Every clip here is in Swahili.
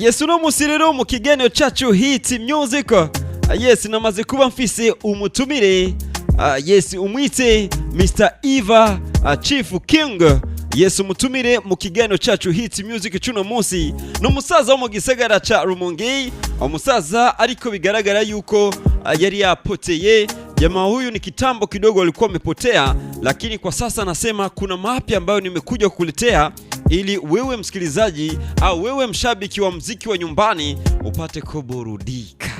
Yes, uno musirero mu kiganiro cyacu Hit Music. Yes, namaze kuba mfise umutumire. Yes, umwite Mr. Eva Chief King. Yes, umutumire mu kiganiro cyacu Hit Music cyuno munsi. No musaza wo mu gisagara ca Rumonge. Umusaza ariko bigaragara yuko yari yapoteye. Jamaa huyu ni kitambo kidogo alikuwa amepotea, lakini kwa sasa anasema kuna mapya ambayo nimekuja kukuletea ili wewe msikilizaji au wewe mshabiki wa muziki wa nyumbani upate kuburudika.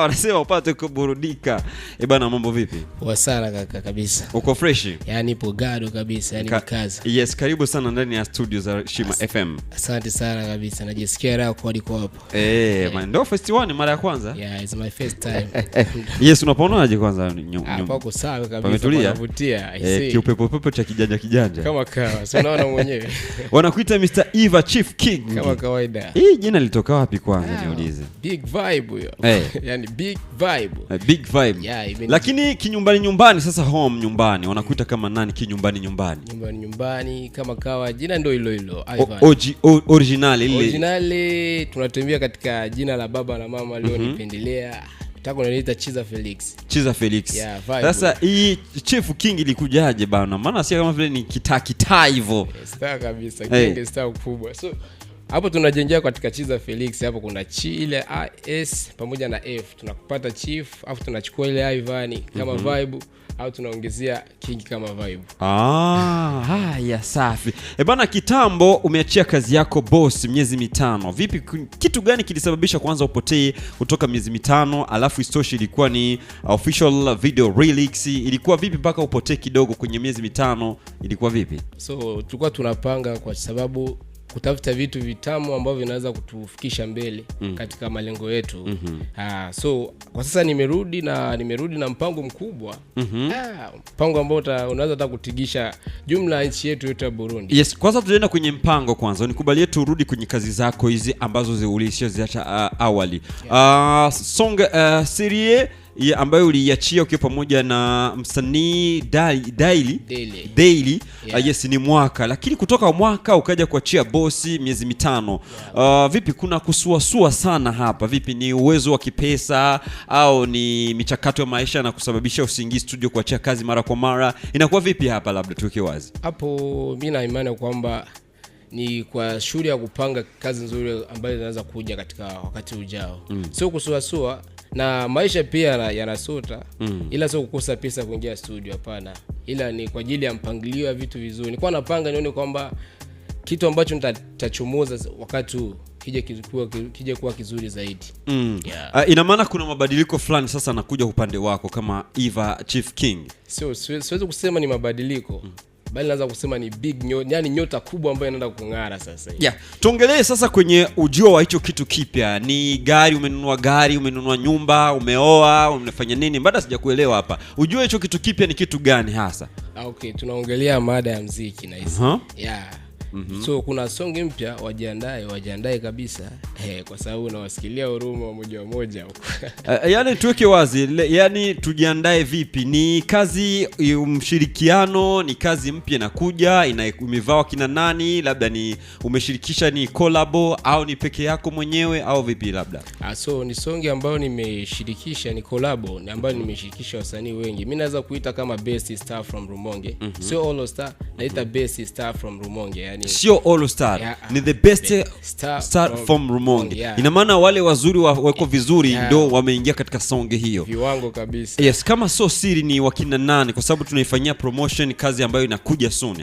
Wanasema upate kuburudika. Bana, mambo vipi? Poa sana kaka kabisa. Uko fresh? Yaani ipo gado kabisa, yani mkaza. Yes, karibu sana ndani ya studio za Shima FM. Asante sana kabisa. Najisikia raha kwa niko hapo. Ndio first one mara ya kwanza? Yeah, it's my first time. Yes, unaponaje kwanza Pako sawa kabisa, panavutia. Kiupepo cha kijanja. Kama kawa, si unaona mwenyewe. Wanakuita Mr. Eva Chief King. Kama kawaida. Hii jina lilitoka wapi kwanza niulize? Big vibe hiyo. Yani big vibe. Big vibe. Yeah, lakini kinyumbani sasa, home nyumbani wanakuita kama nani kinyumbani kama kawa, jina ndio hilo Ivan. Originally tunatembea katika jina la baba na mama leo nipendelea. Tako naniita Chiza Felix. Yeah, sasa hii Chief King ilikujaje bana? Maana si kama vile ni kitaa hivyo. Star kabisa, King star kubwa. So hapo tunajengea katika Chiza Felix, hapo kuna ile S pamoja na F, tunakupata Chief, afu tunachukua ile Ivan kama vibe, au tunaongezea King kama vibe. Haya safi. Bana, kitambo umeachia kazi yako Boss miezi 5. Vipi, kitu gani kilisababisha kwanza upotee kutoka miezi 5, alafu istoshi ilikuwa ni official video release? Ilikuwa vipi mpaka upotee kidogo kwenye miezi 5? Ilikuwa vipi? So tulikuwa tunapanga kwa sababu kutafuta vitu vitamu ambavyo vinaweza kutufikisha mbele katika malengo yetu. So kwa sasa nimerudi na mpango mkubwa. Mpango ambao unaweza hata kutigisha jumla nchi yetu yote ya Burundi. Yes, kwanza tunaenda kwenye mpango kwanza. Nikubalie turudi kwenye kazi zako hizi ambazo ulishaziacha awali. Song serie ambayo uliachia ukiwa pamoja na msanii Daily. Yes, ni mwaka, lakini kutoka mwaka ukaja kuachia Boss miezi 5. Vipi, kuna kusuasua sana hapa? Vipi, ni uwezo wa kipesa au ni michakato ya maisha na kusababisha usingi studio kuachia kazi mara kwa mara? Inakuwa vipi hapa, labda tuweke wazi hapo? Mimi na imani kwamba ni kwa shughuli ya kupanga kazi nzuri ambayo inaweza kuja katika wakati ujao. Sio kusuasua, na maisha pia yanasota, ila sio kukosa pesa kuingia studio, hapana, ila ni kwa ajili ya mpangilio wa vitu vizuri. Nilikuwa napanga nione kwamba kitu ambacho nitachomoza wakati huu kije kuwa kizuri zaidi. Ina maana kuna mabadiliko fulani sasa nakuja upande wako kama Eva Chief King? Siwezi kusema ni mabadiliko, bali naweza kusema ni yani nyota kubwa ambayo inaenda kung'ara sasa hivi. Tuongelee sasa kwenye ujio wa hicho kitu kipya. Ni gari, umenunua nyumba, umeoa, unafanya nini? Bado sijakuelewa hapa. Ujio hicho kitu kipya ni kitu gani hasa? Okay, tunaongelea mada ya muziki na hizo. So kuna song mpya, wajiandae kabisa. Kwa sababu nawasikilia huruma moja huko. Yani tuweke wazi, yani tujiandae vipi? Ni kazi mshirikiano, ni kazi mpya inakuja, imevaa kina nani? Labda ni umeshirikisha, ni collabo au ni peke yako mwenyewe au vipi labda? So ni song ambayo nimeshirikisha, ni collabo, ni ambayo nimeshirikisha wasanii wengi. Mimi naweza kuita kama best star from Rumonge. Sio all star, naita best star from Rumonge. Yani sio all star, ni the best star from Rumonge. Ina maana wale wazuri wako vizuri ndio wameingia katika song hiyo. Viwango kabisa. Yes, kama so siri ni wakina nani, kwa sababu tunaifanyia promotion kazi ambayo inakuja soon,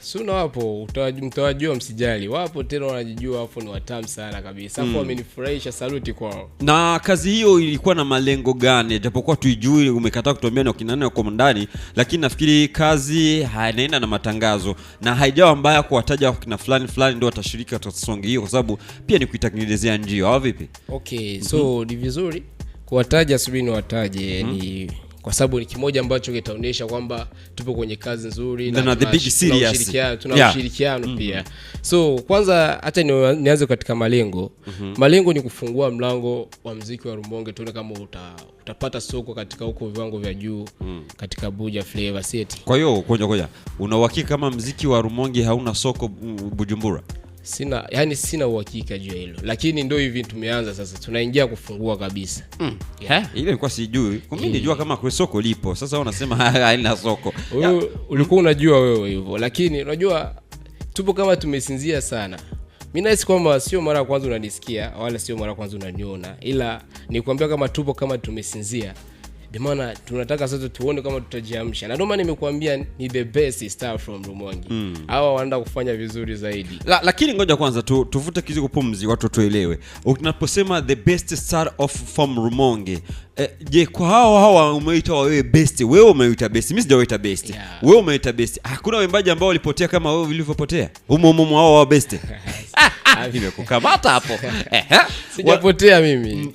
Suna wapo, mtawajua, msijali. Wapo tena wanajijua, wapo ni watamu sana kabisa. Hapo wamenifurahisha, saluti kwao. Na kazi hiyo ilikuwa na malengo gani? Japokuwa tuijui umekataa kutuambia ni wakina nani wako ndani, lakini nafikiri kazi hainaenda na matangazo na haijawa mbaya kuwataja wakina fulani ndio watashiriki katika song hiyo, kwa sababu pia ni kuitengenezea njia au vipi? Okay, so ni vizuri kuwataja, subiri ni wataje, ni kwa sababu ni kimoja ambacho kitaonyesha kwamba tupo kwenye kazi nzuri na tuna ushirikiano pia. So kwanza hata nianze katika malengo. Malengo ni kufungua mlango wa muziki wa Rumonge, tuone kama utapata soko katika huko viwango vya juu katika Buja Flavor City. Kwa hiyo koja una uhakika kama muziki wa Rumonge hauna soko Bujumbura? Sina uhakika juu hilo, lakini ndio hivi tumeanza sasa, tunaingia kufungua kabisa. Ile ilikuwa sijui. Mimi nilijua kama kwa soko lipo. Sasa unasema haina soko. Ulikuwa unajua wewe hivyo, lakini unajua tupo kama tumesinzia sana. Mimi nahisi kwamba sio mara ya kwanza unanisikia wala sio mara ya kwanza unaniona, ila nikwambia kama tupo kama tumesinzia. Bimana tunataka sasa tuone kama tutajiamsha. Na ndio maana nimekuambia ni the best star from Rumonge. Hawa wanaenda kufanya vizuri zaidi. Lakini ngoja kwanza tuvute kizi kupumzi watu tuelewe. Unaposema the best star from Rumonge, je, kwa hawa umeita wewe best? Wewe umeita best. Mimi sijaita best. Wewe umeita best. Hakuna waimbaji ambao walipotea kama wewe vilivyopotea. Umo hao best. Nimekukamata hapo. Sijapotea mimi.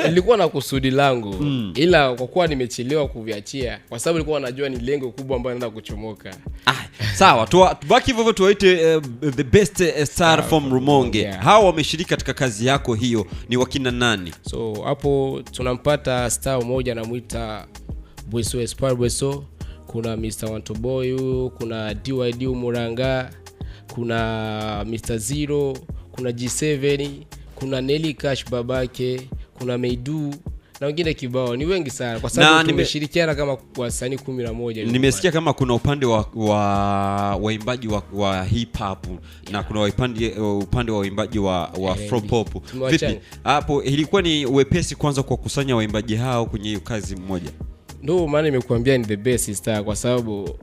Nilikuwa na kusudi langu. Ila kwa kuwa nimechelewa kuviachia kwa sababu nilikuwa najua ni lengo kubwa ambalo naenda kuchomoka. Sawa, tubaki hivyo tuwaite the best star from Rumonge. Hao wameshiriki katika kazi yako hiyo ni wakina nani? So hapo tunampata star mmoja anamuita Bweso Espoir Bweso, kuna Mr. Wantoboy, kuna DYD Muranga, kuna Mr. Zero, kuna G7, kuna Nelly Cash babake, kuna Meidu na wengine kibao. Ni wengi sana kwa sababu tumeshirikiana kama wasanii 11. Nimesikia kama kuna upande wa waimbaji wa hip hop na kuna upande wa waimbaji wa afro pop. Vipi hapo ilikuwa ni wepesi kwanza kwa kusanya waimbaji hao kwenye hiyo kazi moja? Ndio maana nimekuambia ni the best star kwa sababu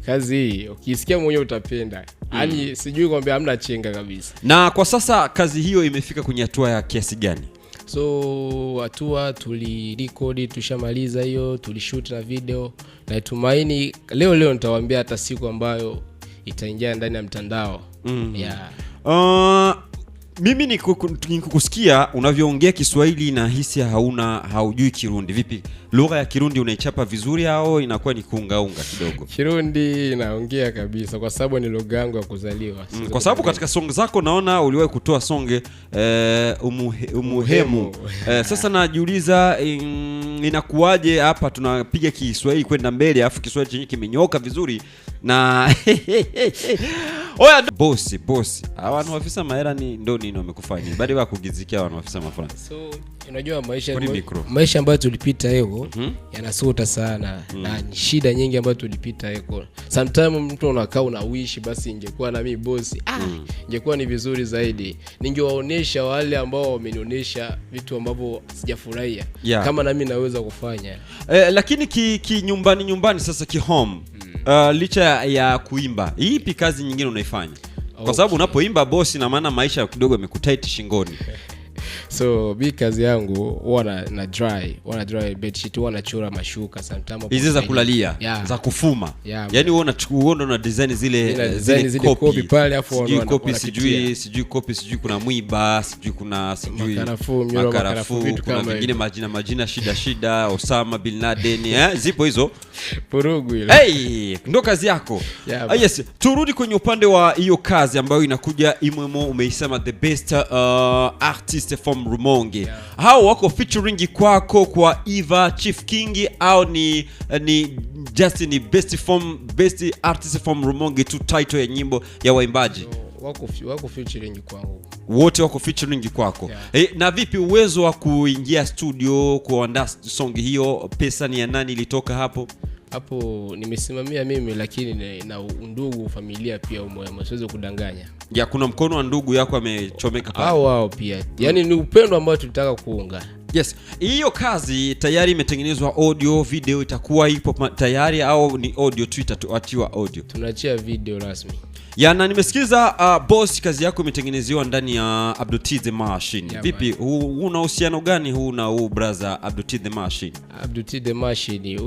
kazi hii ukisikia mwenyewe utapenda. Yaani sijui kwamba hamna chenga kabisa. Na kwa sasa kazi hiyo imefika kwenye hatua ya kiasi gani? So hatua tulirecord, tushamaliza hiyo, tulishoot na video, na tumaini leo nitawaambia hata siku ambayo itaingia ndani ya mtandao. Mimi nikukusikia unavyoongea Kiswahili na hisi haujui Kirundi. Vipi lugha ya Kirundi unaichapa vizuri au inakuwa ni kuungaunga kidogo? Kirundi naongea kabisa kwa sababu ni lugha yangu ya kuzaliwa. Kwa sababu katika song zako naona uliwahi kutoa song umuhemu. Sasa najiuliza inakuaje hapa tunapiga Kiswahili kwenda mbele afu Kiswahili chenye kimenyoka vizuri na oya bosi hawana afisa mahera ni ndo nini wamekufanya bali wakugizikia wana afisa mafrani. So unajua maisha ambayo tulipita leo yanasuta sana na shida nyingi ambayo tulipita leo. Sometimes mtu unakaa una wish basi ingekuwa na mimi bosi ingekuwa ni vizuri zaidi, ningewaonesha wale ambao wamenionyesha vitu ambavyo sijafurahia kama na mimi naweza kufanya. Lakini nyumbani sasa home licha ya kuimba, ipi kazi nyingine unaifanya? Kwa sababu unapoimba bosi na maana maisha kidogo yamekutight shingoni. So kazi yangu huwa na dry bedsheet, huwa nachora mashuka sometimes hizi za kulalia za kufuma. Yaani wewe unachukua na design zile copy pale afu copy sijui copy kuna mwiba sijui kuna makarafu kuna vingine majina shida Osama bin Laden zipo hizo purugu ile. Ndo kazi yako. Yes, turudi kwenye upande wa hiyo kazi ambayo inakuja imwemo. Umeisema the best artist from Rumonge. Hao wako featuring kwako kwa Eva Chief King au ni best artist from Rumonge tu title ya nyimbo ya waimbaji? Wako featuring kwangu. Wote wako featuring kwako. Na vipi uwezo wa kuingia studio kuandaa song hiyo, pesa ni ya nani ilitoka hapo? Hapo nimesimamia mimi, lakini na ndugu familia pia umwema, siwezi kudanganya. Kuna mkono wa ndugu yako amechomeka pale. Wao pia. Yaani ni upendo ambao tulitaka kuunga. Yes, hiyo kazi tayari imetengenezwa, audio video itakuwa ipo tayari au ni audio tu itatuachiwa audio? Tunaachia video rasmi. Na nimesikiza boss kazi yako imetengenezewa ndani ya Abdul the Machine. Vipi una uhusiano gani na brother Abdul the Machine? Abdul the Machine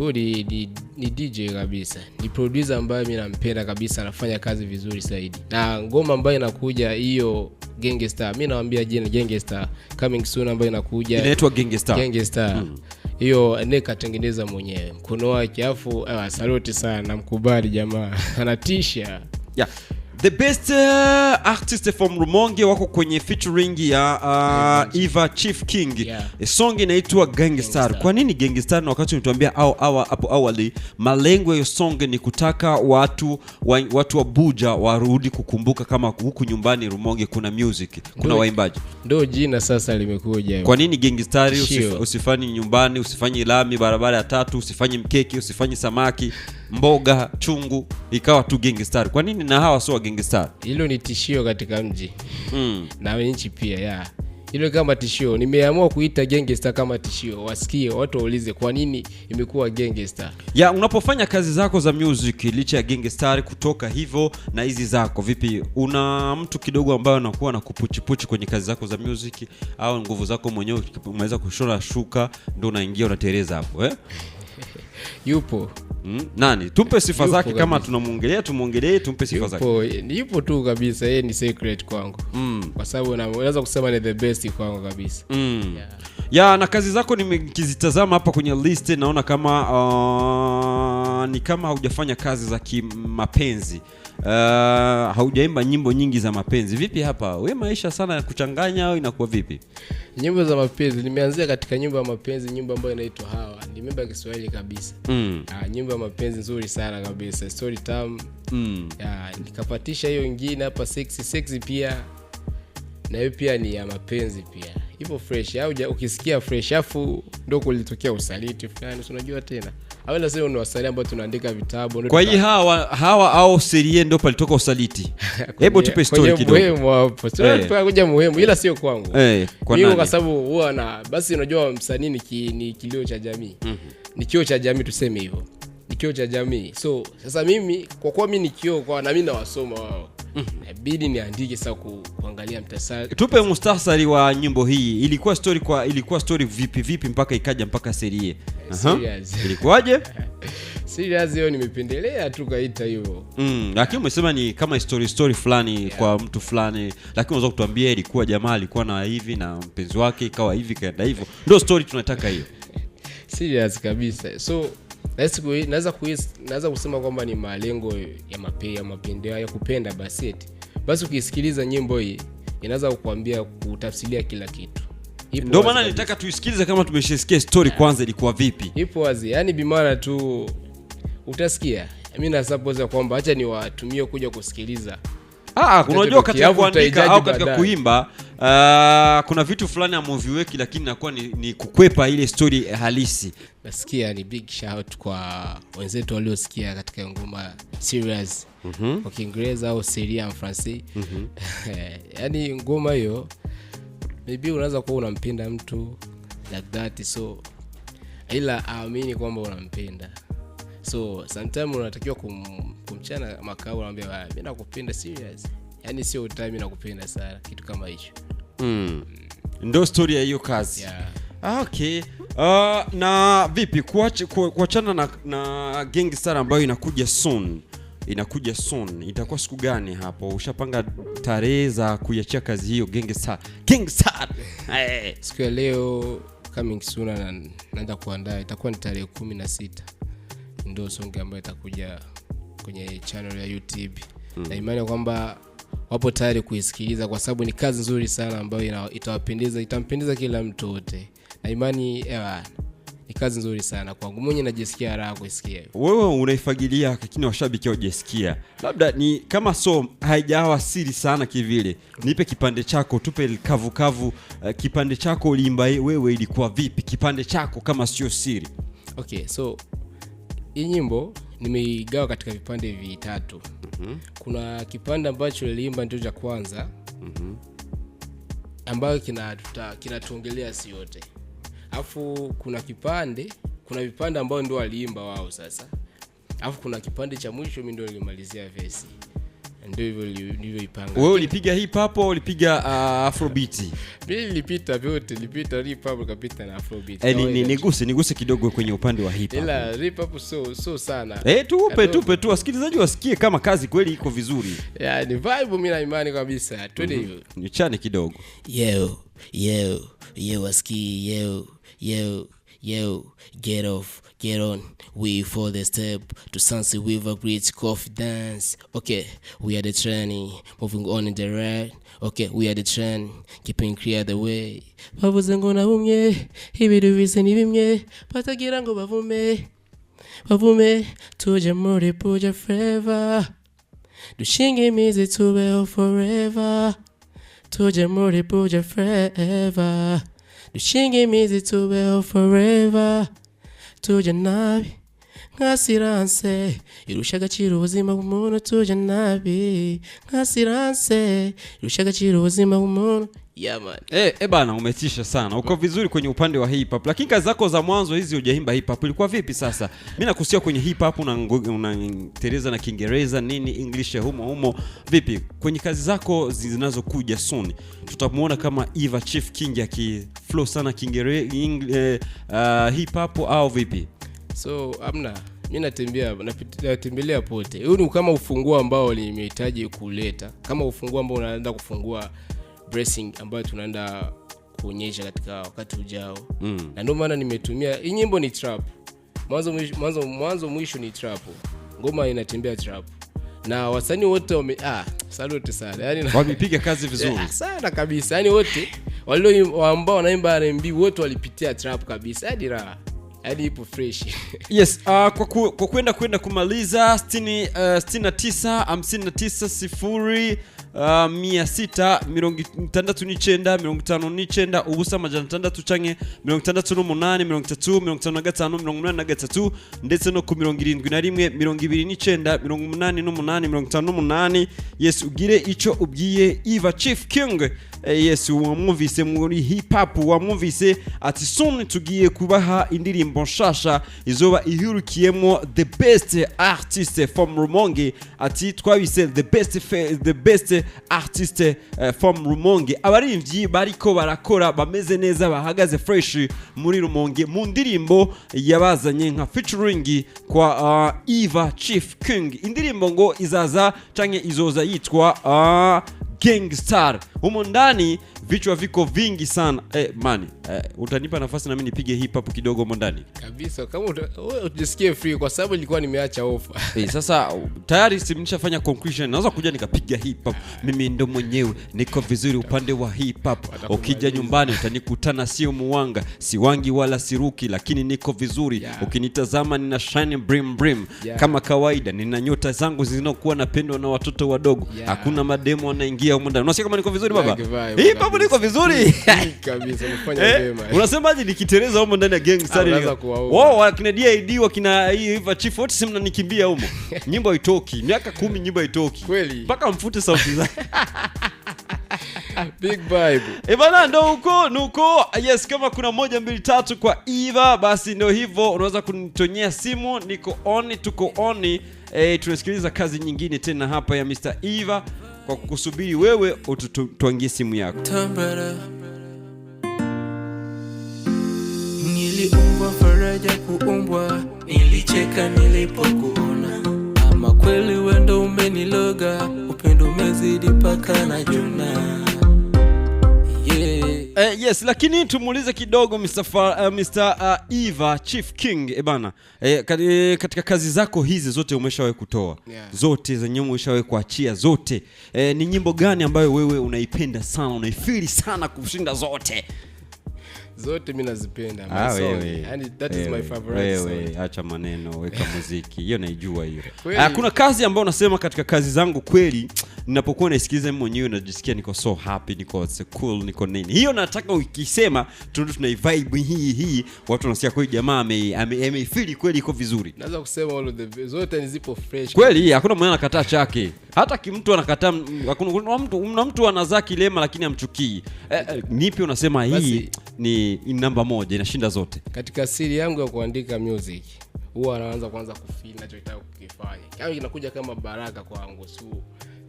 ni DJ kabisa. Ni producer ambaye mimi nampenda kabisa, anafanya kazi vizuri zaidi. Na ngoma ambayo inakuja hiyo Gangster, mimi nawaambia jina Gangster coming soon ambayo inakuja. Inaitwa Gangster. Hiyo nikatengeneza mwenyewe mkono wake, afu salute sana, namkubali jamaa. Anatisha. The best artist from Rumonge wako kwenye featuring ya Eva Chief King. Yeah. Song inaitwa Gangstar. Kwa nini Gangstar? Na wakati unituambia hapo awali malengo ya hiyo song ni kutaka watu wa Buja warudi kukumbuka kama huku nyumbani Rumonge kuna music, kuna waimbaji. Ndio jina sasa limekuja. Kwa nini Gangstar? Usifanye nyumbani, usifanye lami barabara ya tatu, usifanye mkeki, usifanye samaki, mboga, chungu, ikawa tu Gangstar. Kwa nini na hawa sio Gangstar? Hilo ni tishio katika mji. Na nchi pia ya. Hilo kama tishio. Nimeamua kuita Gangstar kama tishio. Wasikie watu waulize kwa nini imekuwa Gangstar. Ya unapofanya kazi zako za music licha ya Gangstar kutoka hivyo na hizi zako vipi? Una mtu kidogo ambaye anakuwa na kupuchipuchi kwenye kazi zako za music au nguvu zako mwenyewe umeweza kushona shuka ndio unaingia unatereza hapo Yupo. Nani? Tumpe sifa zake kama tumuongelee tumpe sifa zake. Yupo tu kabisa, yeye ni secret kwangu. Kwa sababu naweza kusema ni the best kwangu kabisa. Ya na kazi zako nimekizitazama hapa kwenye list naona kama ni kama haujafanya kazi za kimapenzi. Haujaimba nyimbo nyingi za mapenzi. Vipi hapa? Wewe maisha sana kuchanganya au inakuwa vipi? Nyimbo za mapenzi nimeanzia katika nyimbo ya mapenzi, nyimbo ambayo inaitwa Hawa. Nimeimba Kiswahili kabisa. Nyimbo ya mapenzi nzuri sana kabisa. Story time. Nikapatisha hiyo nyingine hapa sexy pia. Na hiyo pia ni ya mapenzi pia. Ipo fresh. Ukisikia fresh afu ndio kulitokea usaliti fulani, unajua tena. Au nasema ni wasanii ambao tunaandika vitabu. Kwa hiyo hawa au serie ndio palitoka usaliti. Hebu tupe story kidogo. Muhimu hapo. Sio kuja muhimu ila sio kwangu. Kwa nini? Kwa sababu huwa na basi unajua msanii ni kilio cha jamii. Ni kioo cha jamii tuseme hivyo. Ni kioo cha jamii. So sasa mimi kwa kuwa mimi ni kioo kwa na mimi nawasoma wao. Inabidi niandike sasa kuangalia mtasari. Tupe mustasari wa nyimbo hii. Ilikuwa story vipi mpaka ikaja mpaka serie. Ilikuwaje? Serious hiyo nimependelea tu kaita hiyo. Lakini umesema ni kama story fulani kwa mtu fulani, lakini unaweza kutuambia ilikuwa jamaa alikuwa na hivi na mpenzi wake ikawa hivi kaenda hivyo. Ndio story tunataka hiyo. Serious kabisa. So naweza kusema kwamba ni malengo ya mapendeo ya kupenda basi ukisikiliza nyimbo hii inaweza kukuambia kutafsiria kila kitu. Ndio maana nitaka tuisikilize kama tumeshasikia story kwanza ilikuwa vipi. Ipo wazi, yani bimara tu utasikia. Mimi na suppose kwamba acha ni watumie kuja kusikiliza. Unajua katika kuandika au katika kuimba kuna vitu fulani amoviweki lakini inakuwa ni kukwepa ile story halisi. Nasikia ni big shout kwa wenzetu waliosikia katika ngoma Serious. Kwa Kiingereza au Serie en français. Yaani ngoma hiyo maybe unaweza kuwa unampenda mtu like that so ila aamini kwamba unampenda. So sometimes unatakiwa kumchana makao unamwambia mimi nakupenda serious. Yaani sio time nakupenda sana kitu kama hicho. Ndio story ya hiyo kazi. Okay. Na vipi kuachana na Gangstar ambayo inakuja soon itakuwa siku gani hapo? Ushapanga tarehe za kuiachia kazi hiyo Gangstar? Siku ya leo coming soon naenda kuandaa itakuwa ni tarehe 16. Ndio song ambayo itakuja kwenye channel ya YouTube. Na imani kwamba wapo tayari kuisikiliza kwa sababu ni kazi nzuri sana ambayo itampendeza kila mtu wote. Na imani ni kazi nzuri sana kwangu mwenyewe, najisikia raha kuisikia. Wewe unaifagilia lakini washabiki hawajasikia. Labda ni kama haijawa siri sana kivile. Nipe kipande chako, tupe kavu kipande chako uliimba wewe ilikuwa vipi? Kipande chako kama sio siri. Okay, so hii nyimbo nimeigawa katika vipande vitatu. Kuna kipande ambacho niliimba ndio cha kwanza. Ambayo kinatuongelea si yote. Alafu kuna vipande ambao ndio waliimba wao sasa. Alafu kuna kipande cha mwisho mimi ndio nilimalizia verse. Ndio hivyo nilivyoipanga. Wewe ulipiga hip hop au ulipiga afrobeat? Mimi nilipita vyote, nilipita hip hop kapita na afrobeat. Niguse kidogo kwenye upande wa hip hop. Ila hip hop so sana. Tupe tu wasikilizaji wasikie kama kazi kweli iko vizuri. Ni vibe mimi na imani kabisa. Twende hivyo. Nichane kidogo. Yo wasikie Yo, get off, get on, we for the step to sunset with a great confidence. Okay, we are the training, moving on in the right. Okay, we are the trend, keeping clear the way. Bavuze ngo nabumye, ibidu bise ni bimwe, batagira ngo bavume, tuje muri puja forever. Dushinge imizi tubeho forever, tuje muri puja forever. Dushinge imizi tubeho forever, tuje nabi nkasiranse, irusha agaciro ubuzima bw'umuntu. Tuje nabi nkasiranse, irusha agaciro ubuzima bw'umuntu. Yeah man. Bana umetisha sana. Uko vizuri kwenye upande wa hip hop. Lakini kazi zako za mwanzo hizi hujaimba hip hop. Ilikuwa vipi sasa? Mimi nakusikia kwenye hip hop unatereza na Kiingereza nini, English humo. Vipi? Kwenye kazi zako zinazokuja soon, tutamuona kama Eva Chief King akiflow sana Kiingereza hip hop au vipi? So amna, mimi natembelea pote. Huu ni kama ufunguo ambao nimehitaji kuleta. Kama ufunguo ambao unaenda kufungua bracing ambayo tunaenda kuonyesha katika wakati ujao. Na ndio maana nimetumia hii nyimbo. Ni trap. Mwanzo mwisho ni trap. Ngoma inatembea trap. Na wasanii wote salute sana. Yaani wamepiga kazi vizuri. Sana kabisa. Yaani wote walio ambao wanaimba R&B wote walipitia trap kabisa. Hadi raha. Hadi ipo fresh. Yes, kwa kwenda kumaliza 69 59 669 ubusa majana 6 canke 68 33 55 ndetse no ku 71 29 88 yes, ugire ico ubwiye Eva Chief King. Yes, wamwumvise muri hip hop, wamwumvise ati soon tugiye kubaha indirimbo nshasha izoba ihurukiyemo the best artist from Rumonge. Ati twabise the best artist from Rumonge. Abarimvyi bariko barakora bameze neza, bahagaze fresh muri Rumonge mu ndirimbo yabazanye nka featuring kwa Eva Chief King. Indirimbo ngo izaza canke izoza yitwa Gangstar. Humo ndani vichwa viko vingi sana. Mani, utanipa nafasi na mimi nipige hip hop kidogo humo ndani? Kabisa, kama ujisikie free kwa sababu nilikuwa nimeacha offer. Sasa tayari nimeshafanya conclusion. Naweza kuja nikapiga hip hop. Mimi ndo mwenyewe niko vizuri upande wa hip hop. Ukija nyumbani utanikutana sio muwanga, si wangi wala siruki, lakini niko vizuri. Ukinitazama nina shine brim. Kama kawaida nina nyota zangu zinazokuwa napendwa na watoto wadogo. Hakuna mademo wanaingia humo ndani. Unasikia kama niko vizuri baba? Hip hop niko vizuri. Kabisa, umefanya vyema. Unasemaje nikitereza humo ndani ya Gangstar? Wao wakina DID wakina Eva Chief wote simna nikimbia humo. Nyimbo haitoki. Miaka 10 nyimbo haitoki. Kweli. Mpaka mfute sauti zake. Big vibe. Bana ndo nuko. Yes, kama kuna 1 2 3 kwa Eva, basi ndio hivyo. Unaweza kunitonyea simu, tuko on. Tunasikiliza kazi nyingine tena hapa ya Mr. Eva kwa kukusubiri wewe utuangie simu yako. Niliumbwa faraja kuumbwa, nilicheka nilipokuona. Ama kweli wendo umeniloga, upendo umezidi paka na juna. Yes, lakini tumuulize kidogo Mr. Eva Chief King. Bana, katika kazi zako hizi zote umeshawahi kutoa, zote za nyimbo umeshawahi kuachia zote, ni nyimbo gani ambayo wewe unaipenda sana, unaifeel sana kushinda zote? Zote mimi nazipenda. And that is my favorite song. Acha maneno, weka muziki. Hiyo naijua hiyo. Kuna kazi ambayo unasema katika kazi zangu kweli ninapokuwa nasikiliza mimi mwenyewe najisikia niko so happy, niko so cool, niko nini. Hiyo nataka ukisema tuna vibe hii watu wanasikia kweli jamaa amefeel kweli iko vizuri. Naweza kusema all of the zote ni zipo fresh. Kweli hakuna mwenye anakataa chake. Hata kimtu anakataa, hakuna mtu anazaa kilema lakini amchukii. Nipi unasema hii ni namba 1 inashinda zote? Katika siri yangu ya kuandika music, huwa anaanza kwanza kufeel ninachotaka kukifanya. Kama inakuja kama baraka kwangu,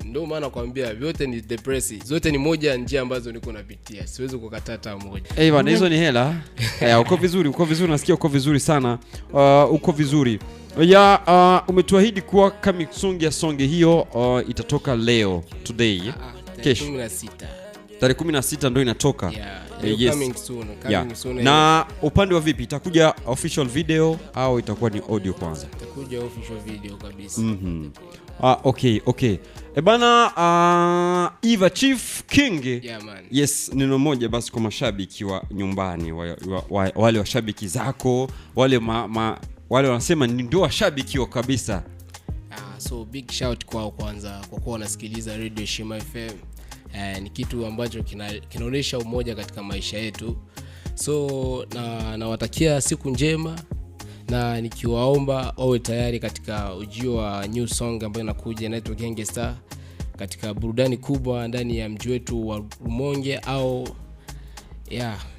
ndio maana nakwambia vyote ni depressive. Zote ni moja ya njia ambazo niko napitia. Siwezi kukataa hata moja. Bwana, hizo ni hela. Uko vizuri, nasikia uko vizuri sana. Uko vizuri. Umetuahidi kuwa coming soon ya song hiyo itatoka leo, today, kesho. Tarehe 16 ndio inatoka. Yes. Coming soon. Na upande wa vipi, itakuja official video au itakuwa ni audio kwanza? Itakuja official video kabisa. Okay. Eva Chief King. Yeah, man. Yes, neno moja basi kwa mashabiki wa nyumbani, wale washabiki zako, wale wanasema ndio washabiki wa kabisa. So big shout kwao kwanza kwa kuwa wanasikiliza Radio Heshima FM. Ni kitu ambacho kinaonesha umoja katika maisha yetu. So nawatakia siku njema, na nikiwaomba wawe tayari katika ujio wa new song ambayo inakuja inaitwa Gangster, katika burudani kubwa ndani ya mji wetu wa Rumonge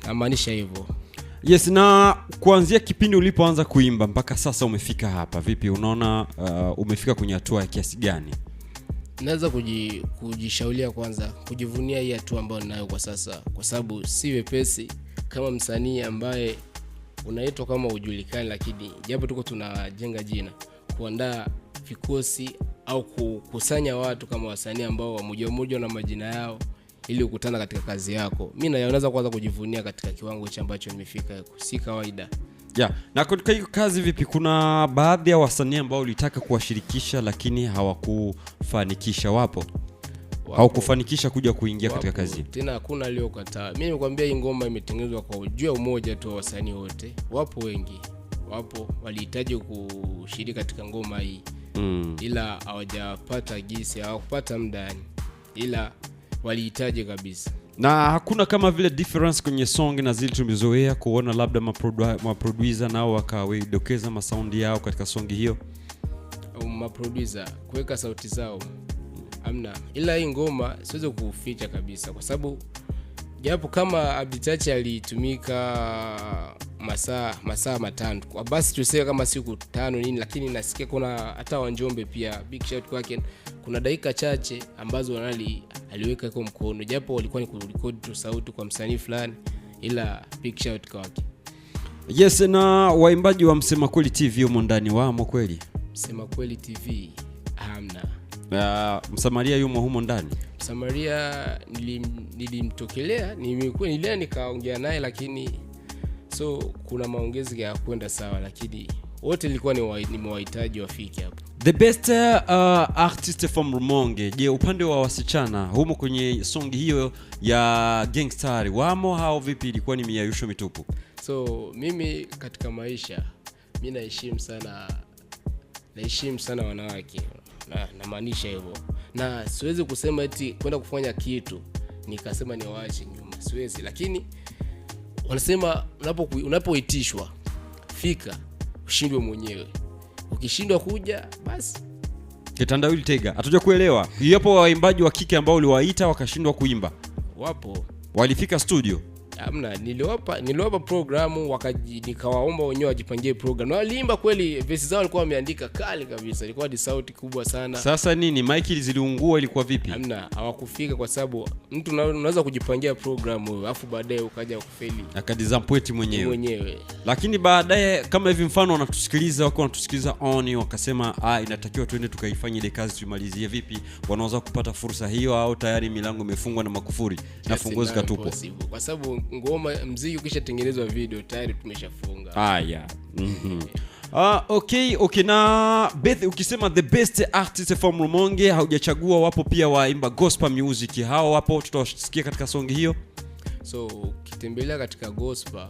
namaanisha hivyo. Yes, na kuanzia kipindi ulipoanza kuimba mpaka sasa umefika hapa, vipi unaona umefika kwenye hatua ya kiasi gani? Naweza kujishaulia kwanza, kujivunia hii hatua ambayo ninayo kwa sasa, kwa sababu si wepesi kama msanii ambaye unaitwa kama ujulikani, lakini japo tuko tunajenga jina, kuandaa vikosi au kukusanya watu kama wasanii ambao wamoja na majina yao ili ukutana katika kazi yako. Mimi naweza kwanza kujivunia katika kiwango ambacho nimefika, si kawaida. Na katika hiyo kazi vipi, kuna baadhi ya wasanii ambao ulitaka kuwashirikisha lakini hawakufanikisha, wapo? Au kufanikisha kuja kuingia katika kazi? Tena hakuna aliyokataa. Mimi nimekwambia hii ngoma imetengenezwa kwa ujio umoja tu wa wasanii wote. Wapo wengi. Walihitaji kushiriki katika ngoma hii. Ila hawajapata gisi, hawakupata muda, ila walihitaji kabisa. Na hakuna kama vile difference kwenye song na zile tumezoea kuona labda maproducer nao wakawedokeza masaundi yao katika song hiyo? Maproducer kuweka sauti zao amna, ila hii ngoma siwezi kuficha kabisa, kwa sababu japo kama Abditachi alitumika masaa matano, kwa basi tuseme kama siku 5 nini, lakini nasikia kuna hata Wanjombe pia, big shout kwake, kuna dakika chache ambazo aliweka kwa mkono, japo walikuwa ni kurekodi tu sauti kwa msanii fulani, ila big shout kwake. Yes, na waimbaji wa Msema Kweli TV humo ndani wamo kweli? Msema Kweli TV hamna. Msamaria yumo humo ndani? Msamaria nilimtokelea, nikaongea naye, lakini so kuna maongezi ya kwenda sawa, lakini wote nilikuwa nimewahitaji wafike hapo. The best artist from Rumonge. Je, upande wa wasichana humo kwenye song hiyo ya Gangster wamo hao vipi, ilikuwa ni miayusho mitupu? So mimi katika maisha mimi naheshimu sana wanawake, na maanisha hivyo, na siwezi kusema eti kwenda kufanya kitu nikasema niwaache nyuma, siwezi. Lakini wanasema unapoitishwa fika, ushindwe mwenyewe. Ukishindwa kuja basi kitandawili tega. Hatuja kuelewa. Yapo waimbaji wa kike ambao uliwaita wakashindwa kuimba? Wapo. Walifika studio? Hamna, niliwapa programu, nikawaomba wenyewe wajipangie program. Na waliimba kweli, verse zao walikuwa wameandika kali kabisa. Ilikuwa ni sauti kubwa sana. Sasa nini, mic ziliungua, ilikuwa vipi? Hamna, hawakufika kwa sababu mtu unaweza kujipangia programu alafu baadaye ukaja kufeli. Akadizampweti mwenyewe. Lakini baadaye kama hivi mfano wanatusikiliza on, wakasema inatakiwa tuende tukaifanye ile kazi tumalizie, vipi wanaweza kupata fursa hiyo, au tayari milango imefungwa na makufuri na funguo zikatupwa? Kwa sababu ngoma, muziki ukishatengenezwa video tayari tumeshafunga. Okay. Na ukisema the best artist from Rumonge haujachagua, wapo pia waimba gospel music, hao wapo tutawasikia katika song hiyo? So ukitembelea katika gospel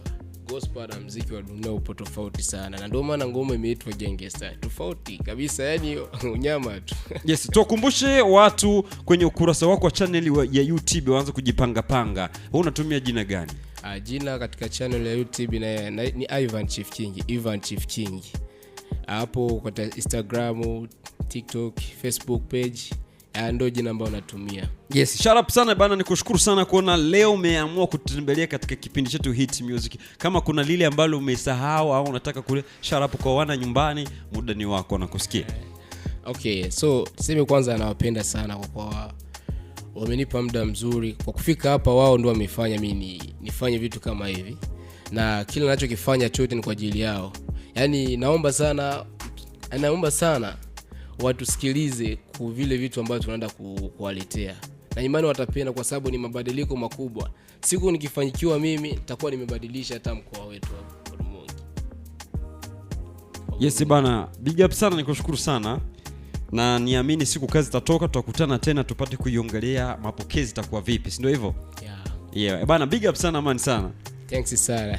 na muziki wa dunia upo tofauti sana, na ndio maana ngoma imeitwa Gangster. Tofauti kabisa, yani unyama tu. Yes, tukumbushe watu kwenye ukurasa wako wa channel ya YouTube waanze kujipanga. Wewe unatumia jina gani? Jina katika channel ya YouTube ni Ivan Chief King. Hapo kwa Instagram, TikTok, Facebook page ndio jina ambalo natumia. Yes, shout out sana bana, nikushukuru sana kuona leo umeamua kututembelea katika kipindi chetu Hit Music. Kama kuna lile ambalo umesahau au unataka kule shout out kwa wana nyumbani, muda ni wako na kusikia. Okay, so tuseme kwanza nawapenda sana kwa wamenipa muda mzuri kwa kufika hapa. Wao ndio wamefanya mimi nifanye vitu kama hivi, na kila ninachokifanya chote ni kwa ajili yao. Yaani naomba sana watu sikilize kwa vile vitu ambavyo tunaenda kuwaletea. na imani watapenda, kwa sababu ni mabadiliko makubwa. Siku nikifanikiwa mimi nitakuwa nimebadilisha hata mkoa wetu wa Rumonge. Yes bana, big up sana, nikushukuru sana. Na niamini siku kazi tatoka tutakutana tena tupate kuiongelea mapokezi itakuwa vipi, si ndio hivyo? Yeah. Yeah, bana big up sana man sana. Thanks sana.